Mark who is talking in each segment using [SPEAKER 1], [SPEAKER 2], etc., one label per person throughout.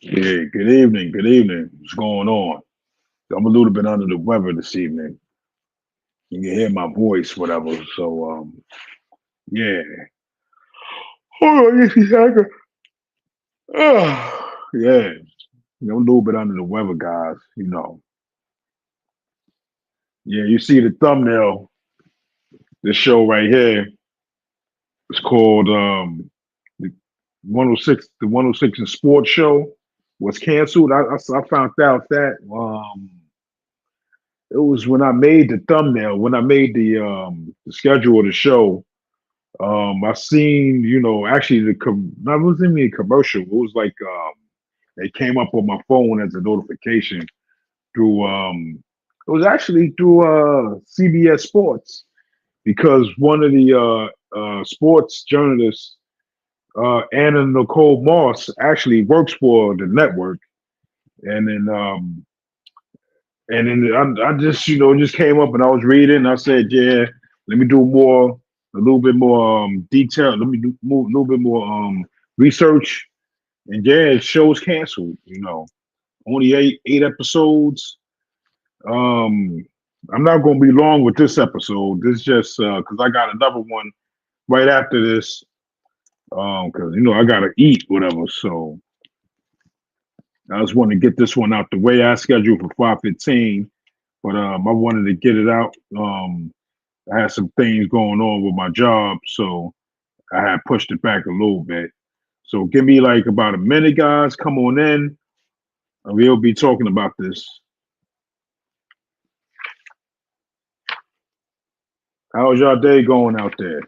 [SPEAKER 1] Yeah, good evening. Good evening. What's going on? I'm a little bit under the weather this evening. You can hear my voice, whatever. So, yeah. Hold on, just a second. Yeah, I'm a little bit under the weather, guys. Yeah, you see the thumbnail. This show right here is called the 106. The 106 and Sports Show was canceled. I found out that it was when I made the thumbnail, when I made the schedule of the show. I seen, actually that wasn't even a commercial. It was like it came up on my phone as a notification through it was actually through CBS Sports because one of the sports journalists, Anna Nicole Moss, actually works for the network, and then I just just came up and I was reading. And I said, yeah, let me do a little bit more detail. Let me do a little bit more research. And yeah, the show's canceled. Only eight episodes. Um, I'm not going to be long with this episode. This just because I got another one right after this. Because I gotta eat whatever. So I just want to get this one out the way. I scheduled for 5:15, but I wanted to get it out. I had some things going on with my job, so I had pushed it back a little bit. So give me like about a minute, guys. Come on in, and we'll be talking about this. How's y'all day going out there?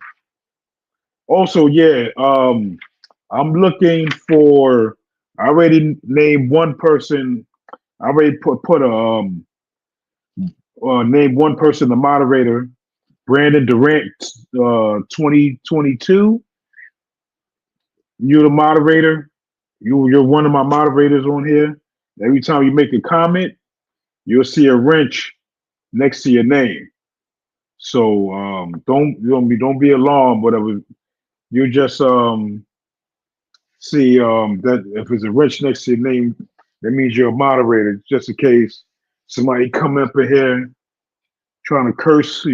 [SPEAKER 1] Also, yeah, I'm looking for. I already named one person. I already put a named one person the moderator. Brandon Durant, 2022. You're the moderator. You're one of my moderators on here. Every time you make a comment, you'll see a wrench next to your name. So don't be alarmed. Whatever you just see that if it's a wrench next to your name, that means you're a moderator. Just in case somebody come up in here trying to curse,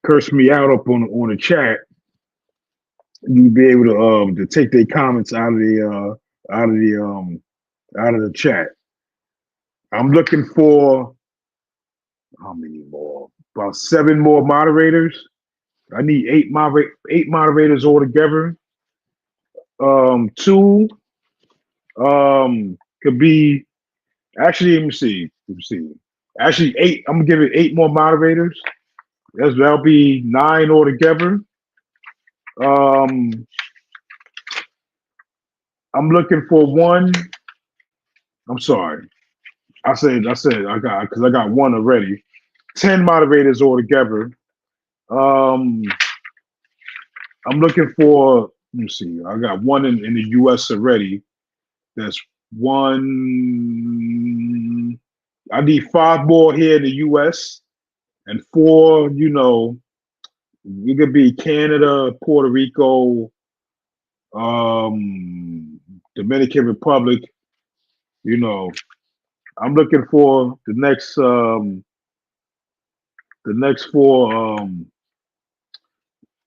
[SPEAKER 1] curse me out up on the chat, you be able to take their comments out of the out of the chat. I'm looking for how many more? About seven more moderators. I need eight moderators altogether. Two could be actually. Let me see. Let me see. Actually, eight. I'm gonna give it eight more moderators. That'll be nine altogether. Um, I'm looking for one. I'm sorry. I said I got because I got one already. 10 moderators altogether. Um, I'm looking for. Let me see. I got one in the U.S. already. That's one. I need five more here in the U.S. and four. It could be Canada, Puerto Rico, Dominican Republic. You know, I'm looking for the next four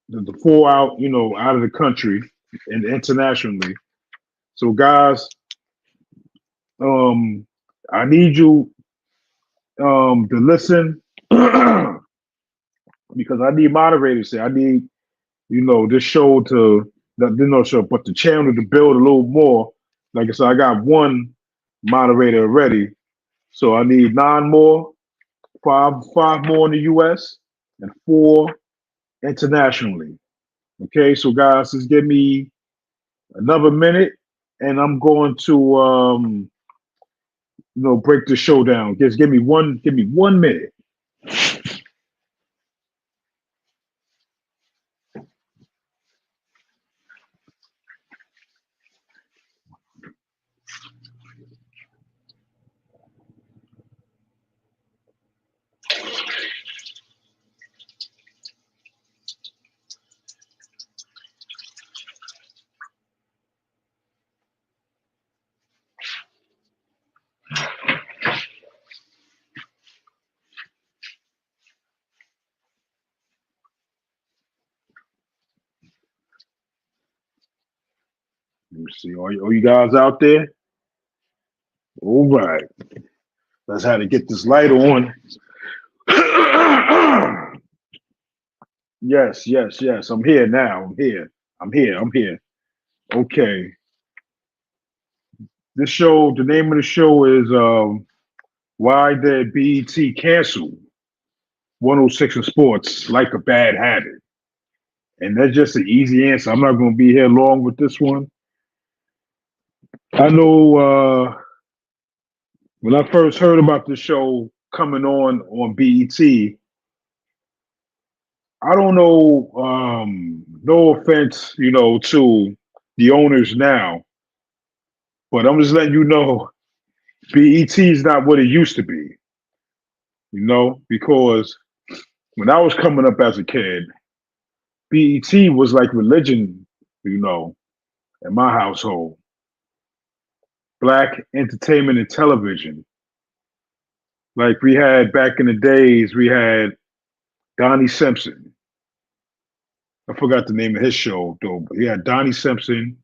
[SPEAKER 1] the four out out of the country and internationally. So guys, um, I need you to listen because I need moderators here. I need this show to show, but the channel to build a little more. Like I said, I got one moderator already, so I need nine more, five more in the U.S. and four internationally. Okay, so guys, just give me another minute, and I'm going to break the show down. Just give me 1 minute. Let me see. All you guys out there? All right. Let's how to get this light on. Yes, yes, yes. I'm here now. I'm here. I'm here. I'm here. Okay. This show, the name of the show is Why Did BET Cancel 106 in Sports Like a Bad Habit? And that's just an easy answer. I'm not going to be here long with this one. I know when I first heard about the show coming on BET, I don't know. No offense, to the owners now, but I'm just letting you know, BET is not what it used to be. Because when I was coming up as a kid, BET was like religion, in my household. Black entertainment and television. Like we had back in the days, we had Donnie Simpson. I forgot the name of his show though, but he had Donnie Simpson.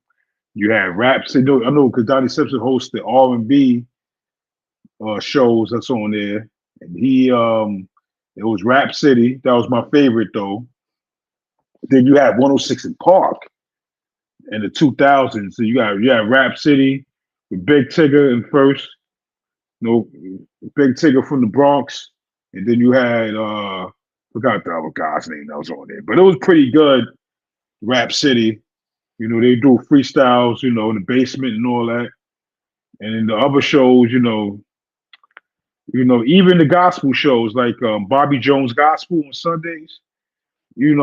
[SPEAKER 1] You had raps. I know because Donnie Simpson hosts the R&B shows that's on there, and it was Rap City. That was my favorite though. Then you had 106 in Park in the 2000s. So you had Rap City with Big Tigger in first. Big Tigger from the Bronx, and then you had forgot the other guy's name that was on there, but it was pretty good. Rap City. They do freestyles, in the basement and all that. And in the other shows, even the gospel shows like Bobby Jones Gospel on Sundays. I don't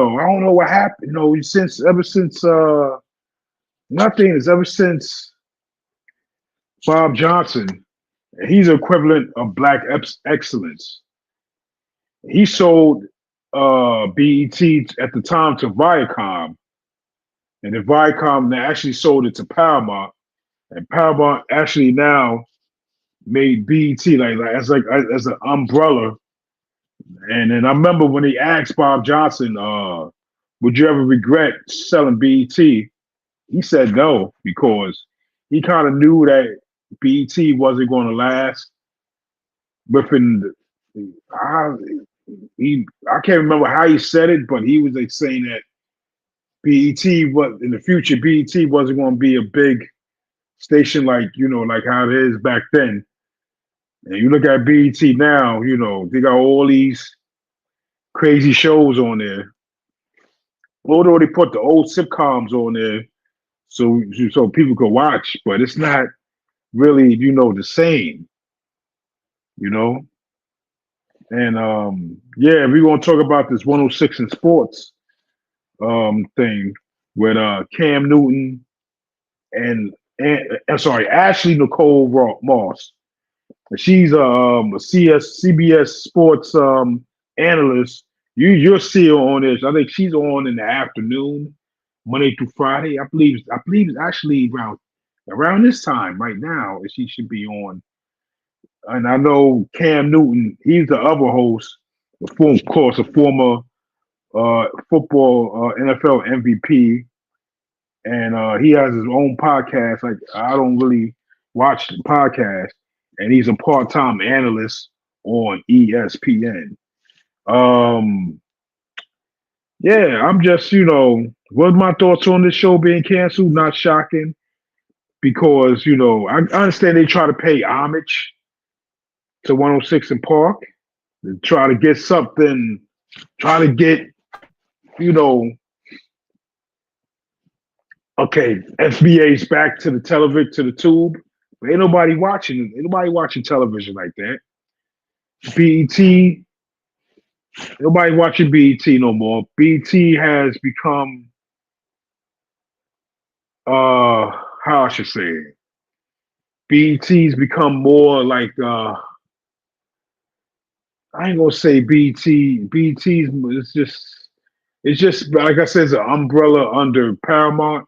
[SPEAKER 1] know what happened. Ever since nothing is ever since Bob Johnson, he's the equivalent of black excellence. He sold BET at the time to Viacom, and then Viacom actually sold it to Paramount, and Paramount actually now made BET as an umbrella. And then I remember when he asked Bob Johnson, "Would you ever regret selling BET?" He said no because he kind of knew that BET wasn't going to last. Within, I, I can't remember how he said it, but he was like saying that BET was in the future. BET wasn't going to be a big station like how it is back then. And you look at BET now, they got all these crazy shows on there. Although they put the old sitcoms on there so people could watch, but it's not really, the same, you know. And yeah, we're gonna talk about this 106 in sports thing with Cam Newton and sorry, Ashley Nicole Moss. She's a CBS Sports analyst. You'll see her on this. I think she's on in the afternoon, Monday through Friday. I believe it's actually around this time right now. She should be on. And I know Cam Newton. He's the other host, of course, a former football NFL MVP, and he has his own podcast. Like I don't really watch the podcast, and he's a part-time analyst on ESPN. Um, yeah, I'm just what my thoughts on this show being canceled? Not shocking because I understand they try to pay homage to 106 in Park, to try to get something, try to get you know okay, SBA's back to the television, to the tube. But ain't nobody watching television like that. BET, nobody watching BET no more. BET has become how I should say it. BET's become more like I ain't gonna say BET. BET's it's just like I said, it's an umbrella under Paramount,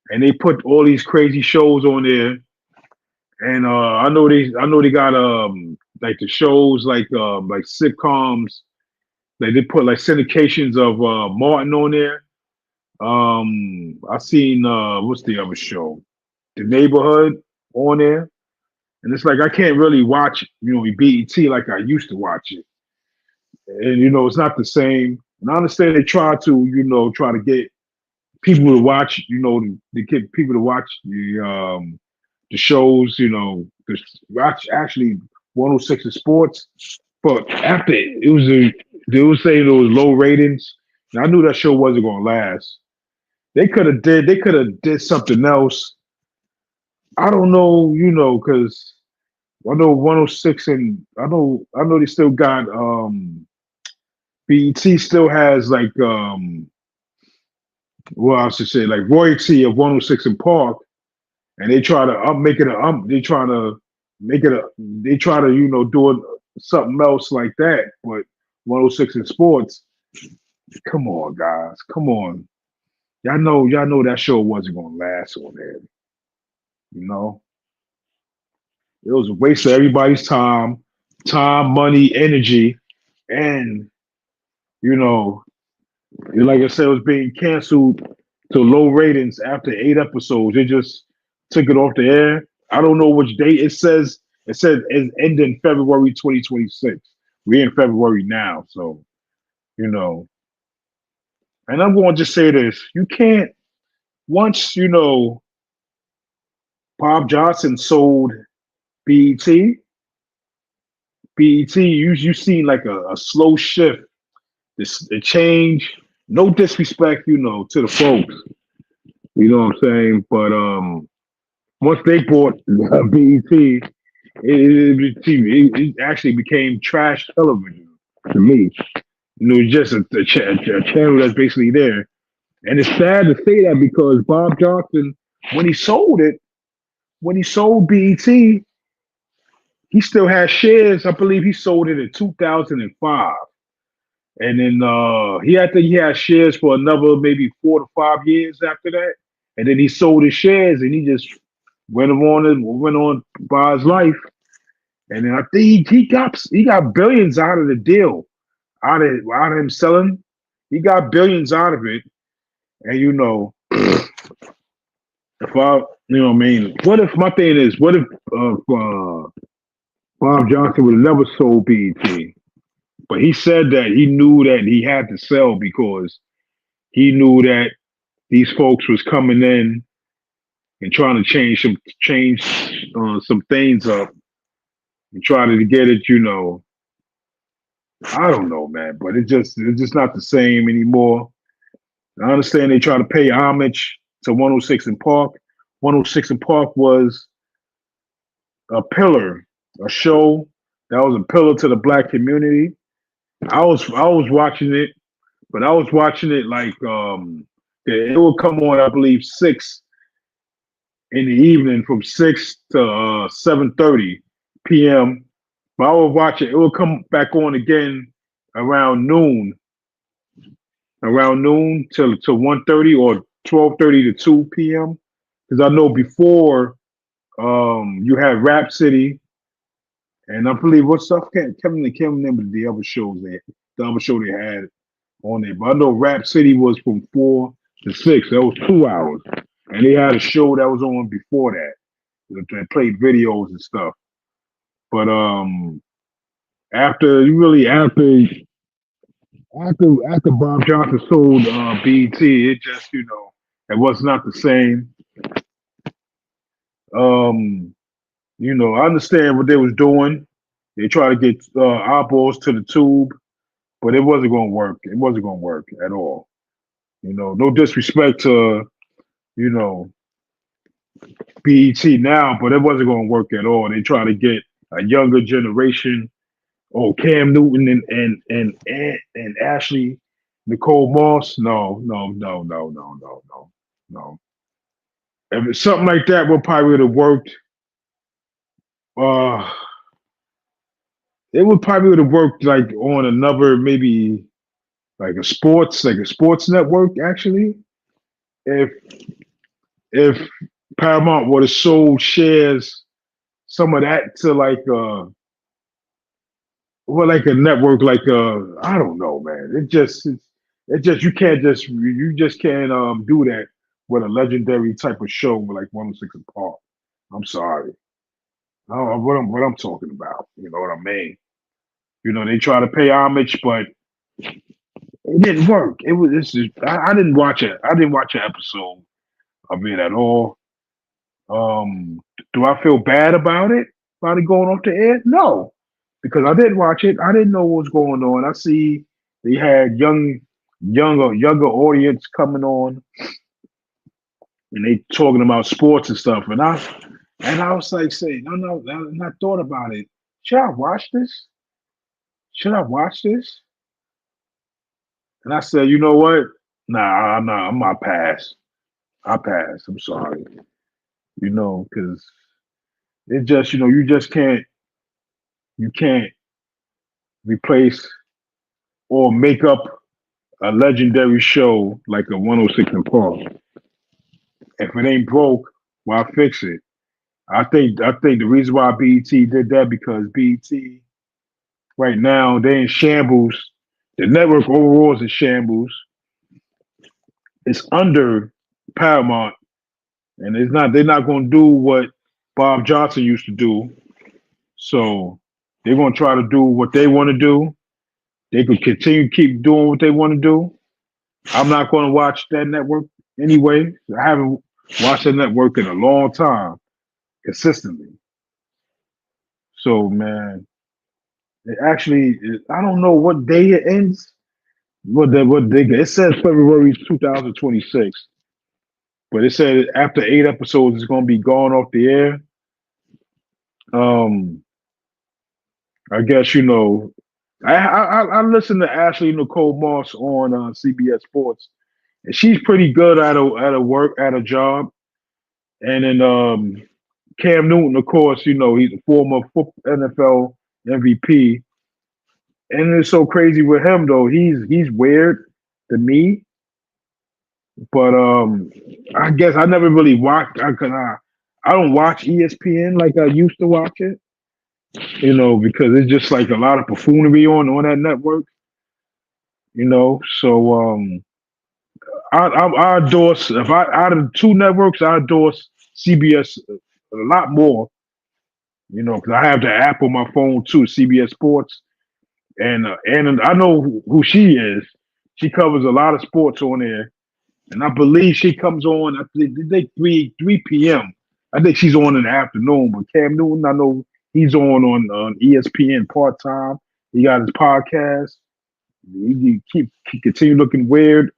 [SPEAKER 1] and they put all these crazy shows on there. And I know they got like the shows like sitcoms. Like they put like syndications of Martin on there. I seen what's the other show? The Neighborhood on there. And it's like I can't really watch, BET like I used to watch it. And it's not the same. And I understand they try to, try to get people to watch, to get people to watch the shows, the watch actually 106 in sports. But after it was they were saying it was low ratings. And I knew that show wasn't gonna last. They could have did something else. I don't know, because I know 106 and I know they still got BET still has like well I should say like royalty of 106 in Park, and they try to make it a they try to make it a they try to do it, something else like that, but 106 in sports. Come on, guys, come on. Y'all know that show wasn't gonna last on there. You know, it was a waste of everybody's time, money, energy, and you know, like I said, it was being canceled to low ratings after 8 episodes. They just took it off the air. I don't know which date it says. It said it's ending February 2026. We're in February now, so you know. And I'm going to just say this: you can't once Bob Johnson sold BET. BET, you seen like a slow shift, this a change. No disrespect, to the folks. You know what I'm saying? But once they bought BET, it actually became trash television to me. Just a channel that's basically there. And it's sad to say that because Bob Johnson, when he sold it, when he sold BET, he still had shares. I believe he sold it in 2005. And then he had shares for another maybe 4 to 5 years after that. And then he sold his shares and he just went on by his life. And then I think he got billions out of the deal, out of him selling. He got billions out of it. And if I, what I mean, what if my thing is, what if Bob Johnson would have never sold BET? But he said that he knew that he had to sell because he knew that these folks was coming in and trying to change some things up and try to get it. I don't know, man, but it's just not the same anymore. I understand they try to pay homage to 106 in Park. 106 in Park was a pillar, a show that was a pillar to the black community. I was watching it, but I was watching it like it would come on, I believe, 6 in the evening from 6 to 7:30 p.m. But I would watch it. It would come back on again around noon, around noon to 1:30 or 12:30 to 2 p.m. Because I know before you had Rap City, and I believe what's up, can't remember the other shows the other show they had on there. But I know Rap City was from 4 to 6. That was 2 hours, and they had a show that was on before that. They played videos and stuff. But after Bob Johnson sold BT, it just it was not the same. Um, I understand what they was doing. They try to get eyeballs to the tube, but it wasn't going to work. It wasn't going to work at all. No disrespect to you know BET now, but it wasn't going to work at all. They try to get a younger generation. Oh, Cam Newton and Ashley Nicole Moss. No, no, no, no, no, no, no, no. If it's something like that, would probably would have worked. Uh, it would probably would have worked like on another maybe like a sports network actually. If if Paramount would have sold shares some of that to like a network like I don't know, man. It's It's just you just can't do that with a legendary type of show like 106 and Park. I'm sorry. I don't know what I'm talking about. You know what I mean? You know, they try to pay homage, but it didn't work. It was this is I didn't watch it. I didn't watch an episode of it at all. Um, do I feel bad about it going off the air? No, because I didn't watch it. I didn't know what was going on. I see they had younger audience coming on, and they talking about sports and stuff. And I was like saying, no, no, and I thought about it. Should I watch this? Should I watch this? And I said, you know what? Nah, I'm not pass. I pass. I'm sorry. You know, because it just, you just you can't replace or make up a legendary show like a 106 in Park. If it ain't broke, why fix it? I think the reason why BET did that because BET right now they in shambles. The network overall is in shambles. It's under Paramount, and they're not going to do what Bob Johnson used to do. So they're going to try to do what they want to do. They could continue to keep doing what they want to do. I'm not going to watch that network anyway. I haven't watched that network in a long time consistently. So man, I don't know what day it ends. It says February 2026, but it said after 8 episodes, it's going to be gone off the air. Um, I guess I listen to Ashley Nicole Moss on CBS Sports, and she's pretty good at a job. And then Cam Newton, of course, he's a former NFL MVP, and it's so crazy with him though. He's weird to me, but I guess I never really watched. I don't watch ESPN like I used to watch it, because it's just like a lot of buffoonery on that network, So I endorse if I out of the two networks, I endorse CBS a lot more, because I have the app on my phone too, CBS Sports, and I know who she is. She covers a lot of sports on there, and I believe she comes on. I think 3 p.m. I think she's on in the afternoon. But Cam Newton, I know he's on ESPN part time. He got his podcast. He continue looking weird,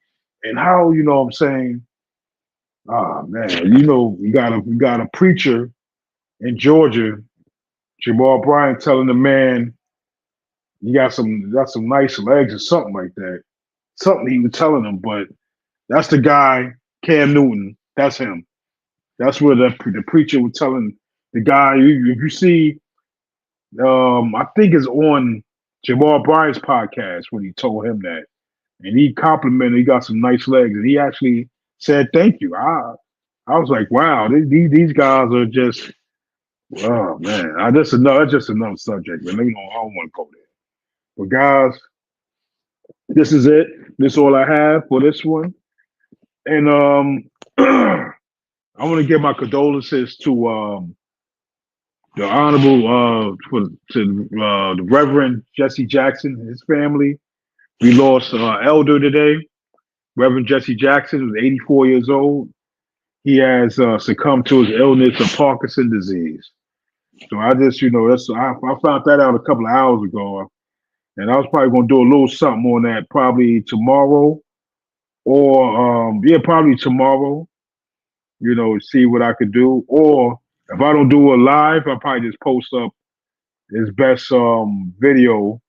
[SPEAKER 1] and how what I'm saying. Ah man, we got a preacher in Georgia, Jamal Bryant, telling the man you got some nice legs or something like that. Something he was telling him, but that's the guy, Cam Newton. That's him. That's where the preacher was telling the guy. If you see, I think it's on Jamal Bryant's podcast when he told him that, and he complimented. He got some nice legs, and he actually said thank you. I was like, wow, these guys are just. Oh man, that's just another subject, man. I don't want to go there. But guys, this is it. This is all I have for this one. And I want to give my condolences to the honorable the Reverend Jesse Jackson and his family. We lost elder today. Reverend Jesse Jackson was 84 years old. He has succumbed to his illness of Parkinson's disease. So I just, I found that out a couple of hours ago, and I was probably going to do a little something on that probably tomorrow, or yeah, probably tomorrow. See what I could do. Or if I don't do a live, I'll probably just post up his best video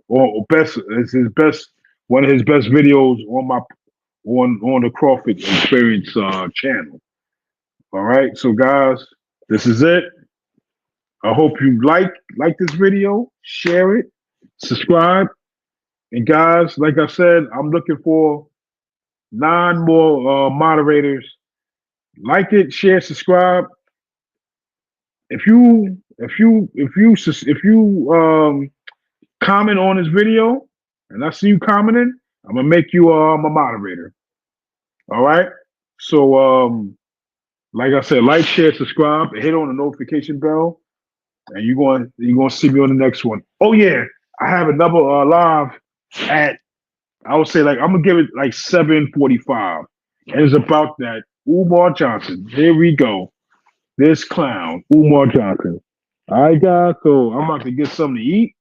[SPEAKER 1] or best it's his best one of his best videos on the Crawford Experience channel. All right. So guys, this is it. I hope you like this video, share it, subscribe. And guys, like I said, I'm looking for 9 more moderators. Like it, share, subscribe. If you comment on this video, and I see you commenting, I'm gonna make you my moderator. All right. So like I said, like, share, subscribe, and hit on the notification bell, and you're gonna see me on the next one. Oh yeah, I have another live at, I would say, like, I'm gonna give it like 7:45, and it's about that Umar Johnson. Here we go. This clown, Umar Johnson. All right, guys. So I'm about to get something to eat.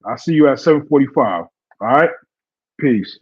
[SPEAKER 1] I'll see you at 7:45. All right. Peace.